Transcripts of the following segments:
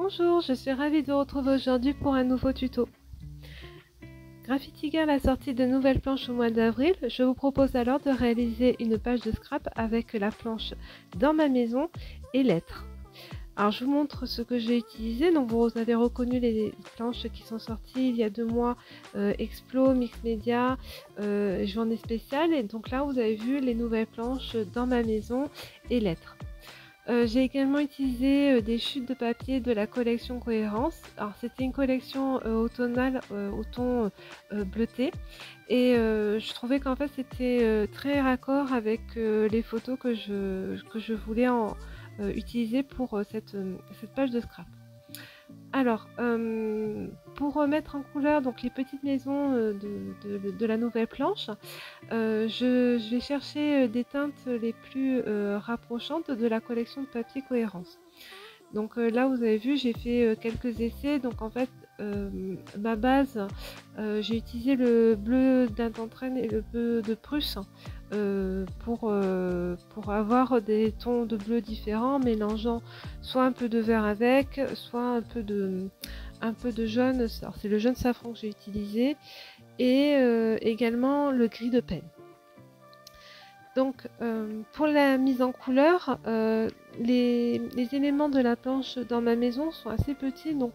Bonjour, je suis ravie de vous retrouver aujourd'hui pour un nouveau tuto. Graffiti Girl a sorti de nouvelles planches au mois d'avril. Je vous propose alors de réaliser une page de scrap avec la planche Dans ma maison et lettres. Alors je vous montre ce que j'ai utilisé. Donc vous avez reconnu les planches qui sont sorties il y a 2 mois, Explo, Mix Media, Journée spéciale. Et donc là vous avez vu les nouvelles planches Dans ma maison et lettres. J'ai également utilisé des chutes de papier de la collection Cohérence. Alors c'était une collection automnale au ton bleuté et je trouvais qu'en fait c'était très raccord avec les photos que je voulais utiliser pour cette page de scrap. Alors, pour mettre en couleur donc les petites maisons de la nouvelle planche, je vais chercher des teintes les plus rapprochantes de la collection de papier Cohérence. Donc là, vous avez vu, j'ai fait quelques essais. Donc en fait, ma base, j'ai utilisé le bleu d'Intentraine et le bleu de Prusse pour avoir des tons de bleu différents, mélangeant soit un peu de vert avec, soit un peu de jaune. Alors c'est le jaune safran que j'ai utilisé, et également le gris de peine. Donc pour la mise en couleur, les éléments de la planche Dans ma maison sont assez petits, donc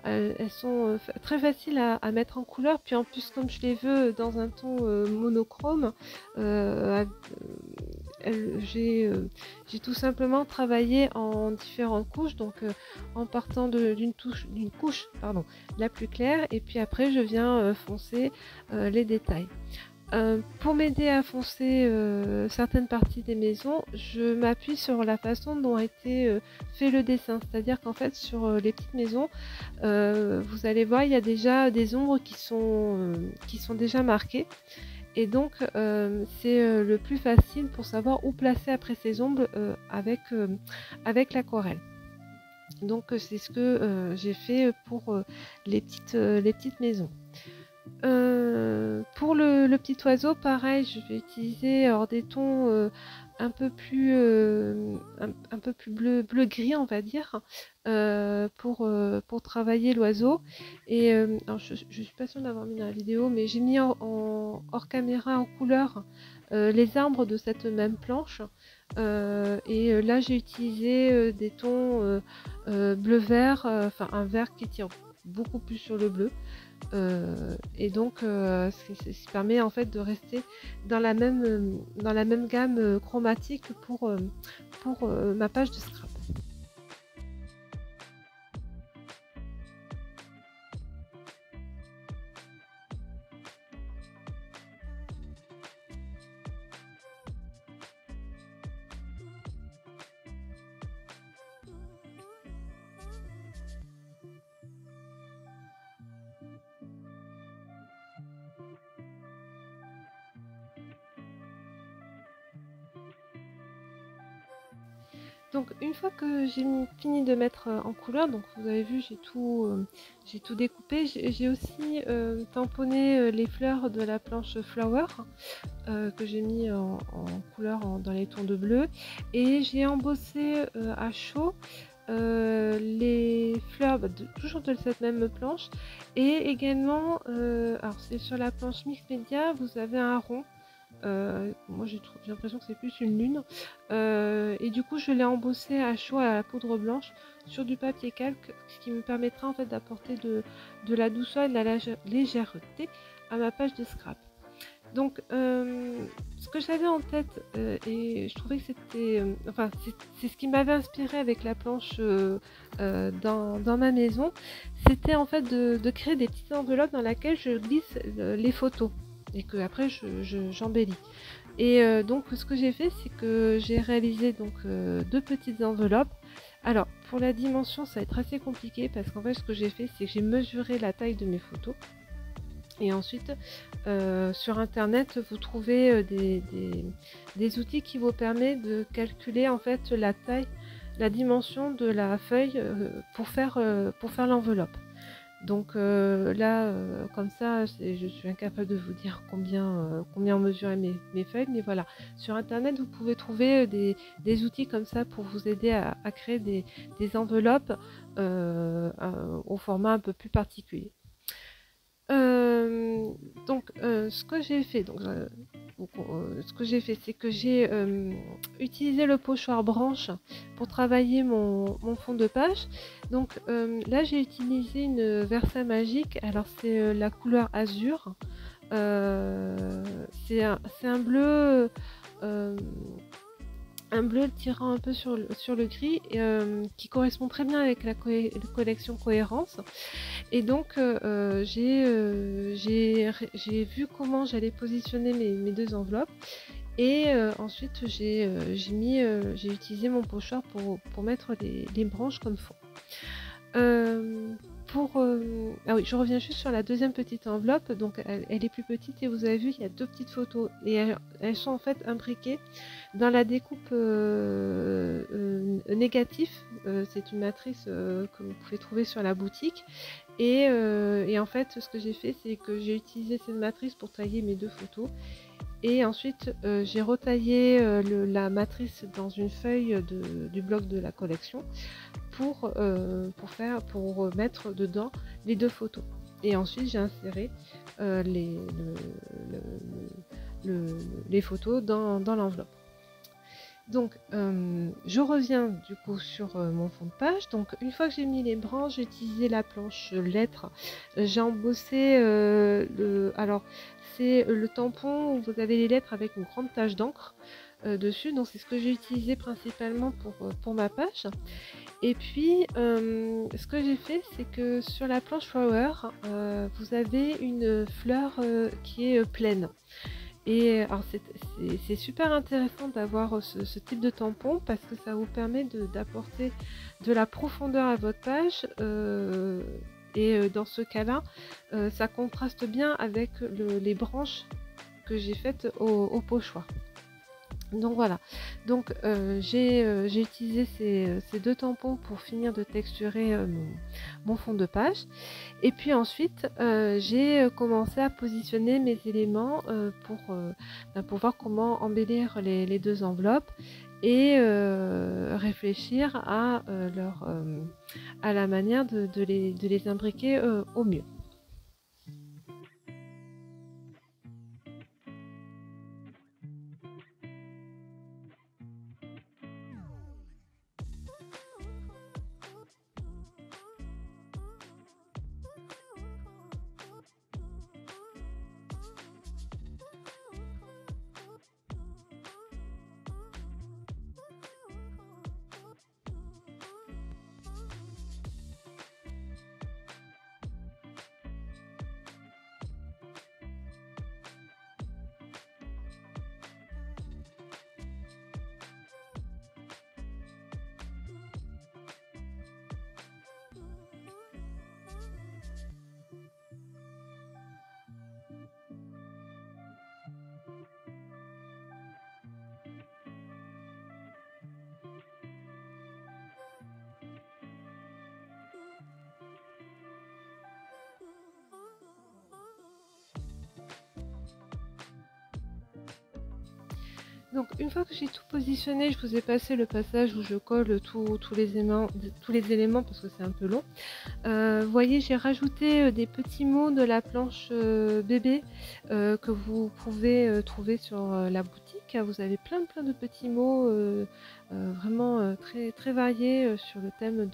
elles sont très faciles à mettre en couleur. Puis en plus, comme je les veux dans un ton monochrome, j'ai tout simplement travaillé en différentes couches, donc en partant d'une couche la plus claire, et puis après je viens foncer les détails. Pour m'aider à foncer certaines parties des maisons, je m'appuie sur la façon dont a été fait le dessin. C'est-à-dire qu'en fait, sur les petites maisons, vous allez voir, il y a déjà des ombres qui sont déjà marquées. Et donc, c'est le plus facile pour savoir où placer après ces ombres avec l'aquarelle. Donc, c'est ce que j'ai fait pour les petites maisons. Pour le petit oiseau, pareil, je vais utiliser des tons un peu plus bleu gris, on va dire, pour travailler l'oiseau. Et alors je suis pas sûre d'avoir mis dans la vidéo, mais j'ai mis hors caméra en couleur les arbres de cette même planche. Et là j'ai utilisé des tons bleu vert, enfin un vert qui tire beaucoup plus sur le bleu. Et donc ce qui permet en fait de rester dans la même gamme chromatique pour ma page de scrap. Donc une fois que j'ai fini de mettre en couleur, donc vous avez vu, j'ai tout découpé. J'ai aussi tamponné les fleurs de la planche Flower que j'ai mis en couleur dans les tons de bleu, et j'ai embossé à chaud les fleurs toujours de cette même planche. Et également, alors c'est sur la planche Mix Media, vous avez un rond. Moi j'ai l'impression que c'est plus une lune, et du coup je l'ai embossé à chaud à la poudre blanche sur du papier calque, ce qui me permettra en fait d'apporter de la douceur et de la légèreté à ma page de scrap. Donc ce que j'avais en tête, et je trouvais que c'était c'est ce qui m'avait inspiré avec la planche dans ma maison, c'était en fait de créer des petites enveloppes dans lesquelles je glisse les photos, et que après j'embellis. Et donc ce que j'ai fait, c'est que j'ai réalisé donc 2 petites enveloppes. Alors pour la dimension, ça va être assez compliqué, parce qu'en fait ce que j'ai fait, c'est que j'ai mesuré la taille de mes photos. Et ensuite, sur internet, vous trouvez des outils qui vous permettent de calculer en fait la taille, la dimension de la feuille pour faire l'enveloppe. Donc là, comme ça, je suis incapable de vous dire combien mesurer mes feuilles, mais voilà. Sur Internet, vous pouvez trouver des outils comme ça pour vous aider à créer des enveloppes au format un peu plus particulier. Ce que j'ai fait, c'est que j'ai utilisé le pochoir branche pour travailler mon fond de page. Donc là, j'ai utilisé une Versa Magique. Alors c'est la couleur azur. C'est un bleu. euh, un bleu tirant un peu sur le gris qui correspond très bien avec la collection Cohérence. Et donc j'ai vu comment j'allais positionner mes deux enveloppes et ensuite j'ai utilisé mon pochoir pour mettre les branches comme fond. Ah oui, je reviens juste sur la deuxième petite enveloppe. Donc elle est plus petite et vous avez vu, il y a deux petites photos et elles sont en fait imbriquées dans la découpe négatif. C'est une matrice que vous pouvez trouver sur la boutique et en fait ce que j'ai fait, c'est que j'ai utilisé cette matrice pour tailler mes deux photos. Et ensuite, j'ai retaillé la matrice dans une feuille du bloc de la collection pour mettre dedans les deux photos. Et ensuite, j'ai inséré les photos dans l'enveloppe. Donc, je reviens du coup sur mon fond de page. Donc, une fois que j'ai mis les branches, j'ai utilisé la planche lettres. J'ai embossé alors, c'est le tampon où vous avez les lettres avec une grande tache d'encre dessus. Donc, c'est ce que j'ai utilisé principalement pour ma page. Et puis, ce que j'ai fait, c'est que sur la planche Flower, vous avez une fleur qui est pleine. Et alors c'est super intéressant d'avoir ce type de tampon parce que ça vous permet d'apporter de la profondeur à votre page et dans ce cas-là, ça contraste bien avec les branches que j'ai faites au pochoir. Donc voilà, donc j'ai utilisé ces deux tampons pour finir de texturer mon fond de page. Et puis ensuite, j'ai commencé à positionner mes éléments pour voir comment embellir les deux enveloppes et réfléchir à la manière de les imbriquer au mieux. Donc une fois que j'ai tout positionné, je vous ai passé le passage où je colle tous les éléments parce que c'est un peu long. Vous voyez, j'ai rajouté des petits mots de la planche bébé que vous pouvez trouver sur la boutique. Vous avez plein de petits mots vraiment très variés sur le thème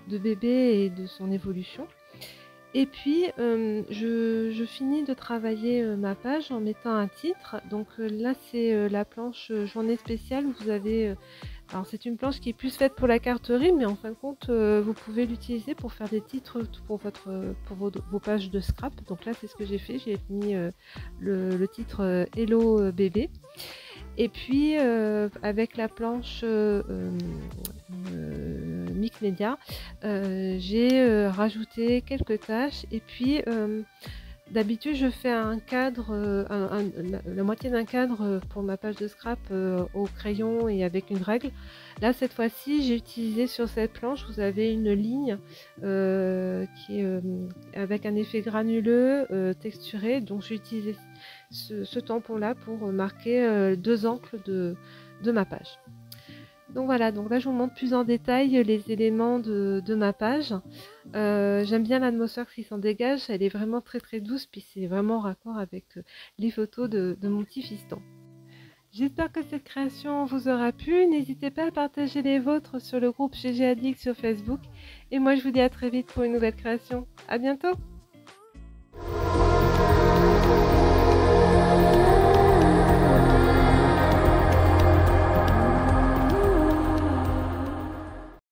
de bébé et de son évolution. Et puis, je finis de travailler ma page en mettant un titre. Donc là, c'est la planche journée spéciale. Vous avez, alors c'est une planche qui est plus faite pour la carterie, mais en fin de compte, vous pouvez l'utiliser pour faire des titres pour vos pages de scrap. Donc là, c'est ce que j'ai fait. J'ai mis le titre Hello bébé. Et puis avec la planche Micmedia, j'ai rajouté quelques tâches et puis D'habitude, je fais un cadre, la moitié d'un cadre pour ma page de scrap au crayon et avec une règle. Là, cette fois-ci, j'ai utilisé sur cette planche, vous avez une ligne qui est avec un effet granuleux texturé. Donc, j'ai utilisé ce tampon-là pour marquer deux angles de ma page. Donc voilà, donc là je vous montre plus en détail les éléments de ma page. J'aime bien l'atmosphère qui s'en dégage, elle est vraiment très douce, puis c'est vraiment en raccord avec les photos de mon petit fiston. J'espère que cette création vous aura plu, n'hésitez pas à partager les vôtres sur le groupe GG Addict sur Facebook, et moi je vous dis à très vite pour une nouvelle création. À bientôt!